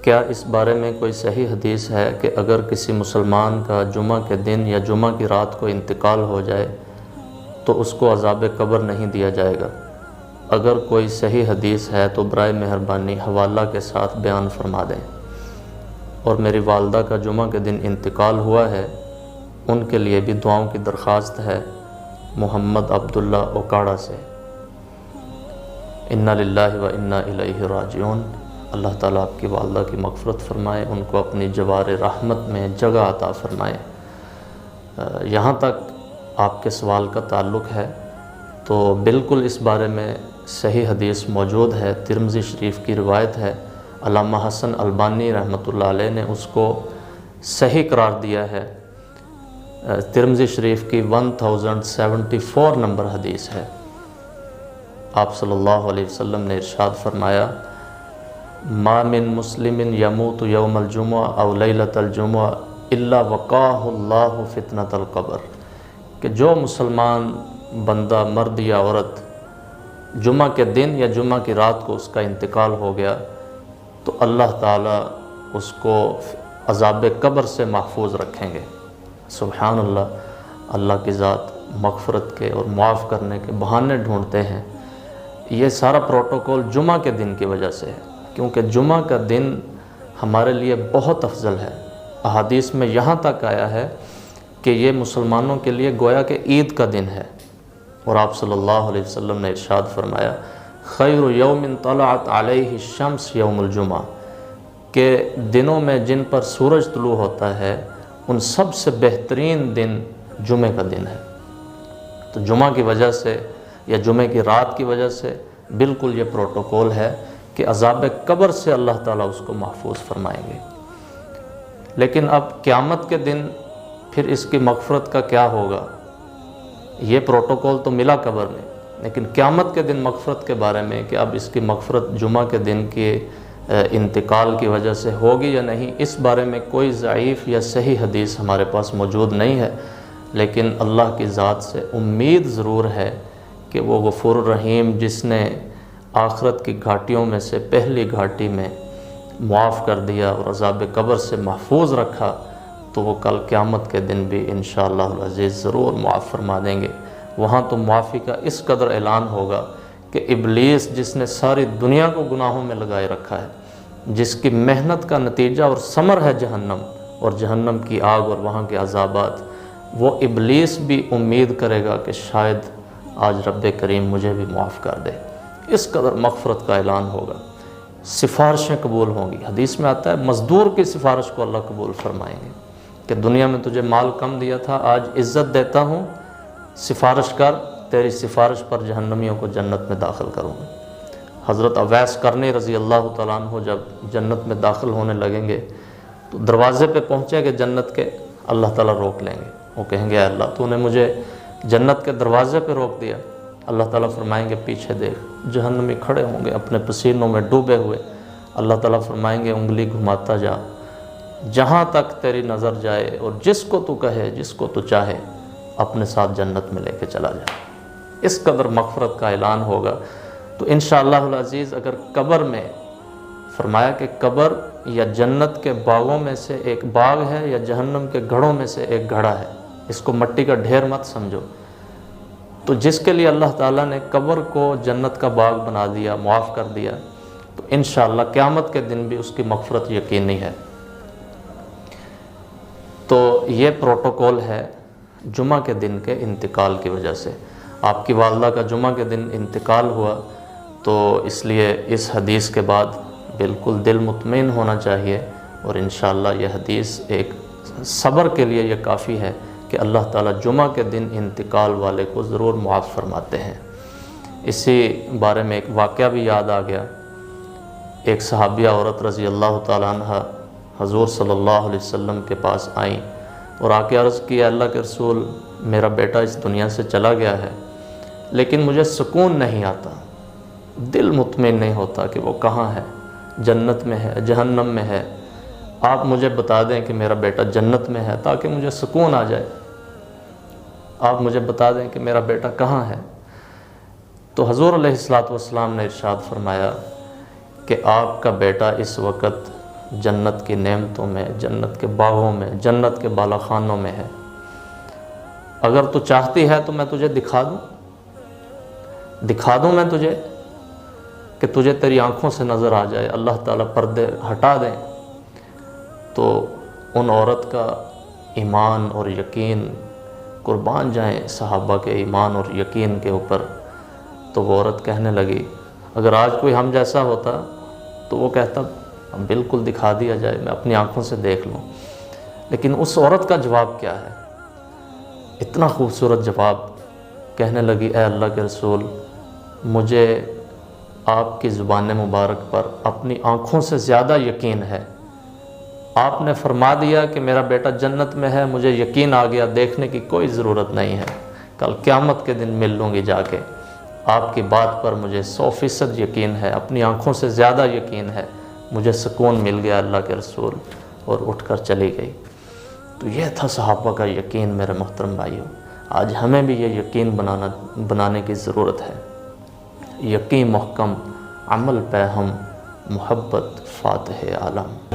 کیا اس بارے میں کوئی صحیح حدیث ہے کہ اگر کسی مسلمان کا جمعہ کے دن یا جمعہ کی رات کو انتقال ہو جائے تو اس کو عذاب قبر نہیں دیا جائے گا؟ اگر کوئی صحیح حدیث ہے تو برائے مہربانی حوالہ کے ساتھ بیان فرما دیں۔ اور میری والدہ کا جمعہ کے دن انتقال ہوا ہے، ان کے لیے بھی دعاؤں کی درخواست ہے۔ محمد عبداللہ اوکاڑا سے۔ انا للہ و انا الیہ راجعون۔ اللہ تعالیٰ آپ کی والدہ کی مغفرت فرمائے، ان کو اپنی جوار رحمت میں جگہ عطا فرمائے۔ یہاں تک آپ کے سوال کا تعلق ہے تو بالکل اس بارے میں صحیح حدیث موجود ہے، ترمذی شریف کی روایت ہے۔ علامہ حسن البانی رحمۃ اللہ علیہ نے اس کو صحیح قرار دیا ہے۔ ترمذی شریف کی 1074 نمبر حدیث ہے۔ آپ صلی اللہ علیہ وسلم نے ارشاد فرمایا، ما من مسلم یموت یوم الجمعہ او لیلۃ الجمعہ الا وقاہ اللہ فتنۃ القبر، کہ جو مسلمان بندہ مرد یا عورت جمعہ کے دن یا جمعہ کی رات کو اس کا انتقال ہو گیا تو اللہ تعالیٰ اس کو عذاب قبر سے محفوظ رکھیں گے۔ سبحان اللہ، اللہ کی ذات مغفرت کے اور معاف کرنے کے بہانے ڈھونڈتے ہیں۔ یہ سارا پروٹوکول جمعہ کے دن کی وجہ سے ہے، کیونکہ جمعہ کا دن ہمارے لیے بہت افضل ہے۔ احادیث میں یہاں تک آیا ہے کہ یہ مسلمانوں کے لیے گویا کہ عید کا دن ہے، اور آپ صلی اللہ علیہ وسلم نے ارشاد فرمایا، خیر یوم طلعت علیہ الشمس یوم الجمعہ، کہ دنوں میں جن پر سورج طلوع ہوتا ہے ان سب سے بہترین دن جمعہ کا دن ہے۔ تو جمعہ کی وجہ سے یا جمعہ کی رات کی وجہ سے بالکل یہ پروٹوکول ہے کہ عذاب قبر سے اللہ تعالیٰ اس کو محفوظ فرمائیں گے۔ لیکن اب قیامت کے دن پھر اس کی مغفرت کا کیا ہوگا؟ یہ پروٹوکول تو ملا قبر میں، لیکن قیامت کے دن مغفرت کے بارے میں کہ اب اس کی مغفرت جمعہ کے دن کے انتقال کی وجہ سے ہوگی یا نہیں، اس بارے میں کوئی ضعیف یا صحیح حدیث ہمارے پاس موجود نہیں ہے۔ لیکن اللہ کی ذات سے امید ضرور ہے کہ وہ غفور الرحیم جس نے آخرت کی گھاٹیوں میں سے پہلی گھاٹی میں معاف کر دیا اور عذاب قبر سے محفوظ رکھا، تو وہ کل قیامت کے دن بھی انشاءاللہ العزیز ضرور معاف فرما دیں گے۔ وہاں تو معافی کا اس قدر اعلان ہوگا کہ ابلیس جس نے ساری دنیا کو گناہوں میں لگائے رکھا ہے، جس کی محنت کا نتیجہ اور ثمر ہے جہنم اور جہنم کی آگ اور وہاں کے عذابات، وہ ابلیس بھی امید کرے گا کہ شاید آج رب کریم مجھے بھی معاف کر دے۔ اس قدر مغفرت کا اعلان ہوگا، سفارشیں قبول ہوں گی۔ حدیث میں آتا ہے مزدور کی سفارش کو اللہ قبول فرمائیں گے کہ دنیا میں تجھے مال کم دیا تھا، آج عزت دیتا ہوں، سفارش کر، تیری سفارش پر جہنمیوں کو جنت میں داخل کروں گا۔ حضرت اویس کرنی رضی اللہ تعالیٰ عنہ جب جنت میں داخل ہونے لگیں گے تو دروازے پہ پہنچے کہ جنت کے، اللہ تعالیٰ روک لیں گے۔ وہ کہیں گے، اے اللہ تو نے مجھے جنت کے دروازے پہ روک دیا۔ اللہ تعالیٰ فرمائیں گے پیچھے دیکھ، جہنمی کھڑے ہوں گے اپنے پسینوں میں ڈوبے ہوئے۔ اللہ تعالیٰ فرمائیں گے انگلی گھماتا جا، جہاں تک تیری نظر جائے، اور جس کو تو کہے، جس کو تو چاہے اپنے ساتھ جنت میں لے کے چلا جائے۔ اس قدر مغفرت کا اعلان ہوگا۔ تو انشاءاللہ العزیز اگر قبر میں فرمایا کہ قبر یا جنت کے باغوں میں سے ایک باغ ہے یا جہنم کے گھڑوں میں سے ایک گھڑا ہے، اس کو مٹی کا ڈھیر مت سمجھو، تو جس کے لیے اللہ تعالیٰ نے قبر کو جنت کا باغ بنا دیا، معاف کر دیا، تو انشاءاللہ قیامت کے دن بھی اس کی مغفرت یقینی ہے۔ تو یہ پروٹوکول ہے جمعہ کے دن کے انتقال کی وجہ سے۔ آپ کی والدہ کا جمعہ کے دن انتقال ہوا تو اس لیے اس حدیث کے بعد بالکل دل مطمئن ہونا چاہیے، اور انشاءاللہ یہ حدیث ایک صبر کے لیے یہ کافی ہے کہ اللہ تعالیٰ جمعہ کے دن انتقال والے کو ضرور معاف فرماتے ہیں۔ اسی بارے میں ایک واقعہ بھی یاد آ گیا۔ ایک صحابیہ عورت رضی اللہ تعالیٰ عنہ حضور صلی اللہ علیہ وسلم کے پاس آئیں اور آ کے عرض کیا، اللہ کے رسول میرا بیٹا اس دنیا سے چلا گیا ہے، لیکن مجھے سکون نہیں آتا، دل مطمئن نہیں ہوتا کہ وہ کہاں ہے، جنت میں ہے، جہنم میں ہے۔ آپ مجھے بتا دیں کہ میرا بیٹا جنت میں ہے تاکہ مجھے سکون آ جائے، آپ مجھے بتا دیں کہ میرا بیٹا کہاں ہے۔ تو حضور علیہ الصلوۃ والسلام نے ارشاد فرمایا کہ آپ کا بیٹا اس وقت جنت کی نعمتوں میں، جنت کے باغوں میں، جنت کے بالا خانوں میں ہے۔ اگر تو چاہتی ہے تو میں تجھے دکھا دوں میں تجھے، کہ تجھے تیری آنکھوں سے نظر آ جائے، اللہ تعالیٰ پردے ہٹا دیں، تو ان عورت کا ایمان اور یقین، قربان جائیں صحابہ کے ایمان اور یقین کے اوپر۔ تو وہ عورت کہنے لگی، اگر آج کوئی ہم جیسا ہوتا تو وہ کہتا بالکل دکھا دیا جائے، میں اپنی آنکھوں سے دیکھ لوں۔ لیکن اس عورت کا جواب کیا ہے؟ اتنا خوبصورت جواب، کہنے لگی اے اللہ کے رسول، مجھے آپ کی زبان مبارک پر اپنی آنکھوں سے زیادہ یقین ہے۔ آپ نے فرما دیا کہ میرا بیٹا جنت میں ہے، مجھے یقین آ گیا، دیکھنے کی کوئی ضرورت نہیں ہے، کل قیامت کے دن مل لوں گی جا کے۔ آپ کی بات پر مجھے 100% یقین ہے، اپنی آنکھوں سے زیادہ یقین ہے، مجھے سکون مل گیا اللہ کے رسول، اور اٹھ کر چلی گئی۔ تو یہ تھا صحابہ کا یقین میرے محترم بھائیوں۔ آج ہمیں بھی یہ یقین بنانے کی ضرورت ہے۔ یقین محکم، عمل پہ ہم، محبت فاتح عالم۔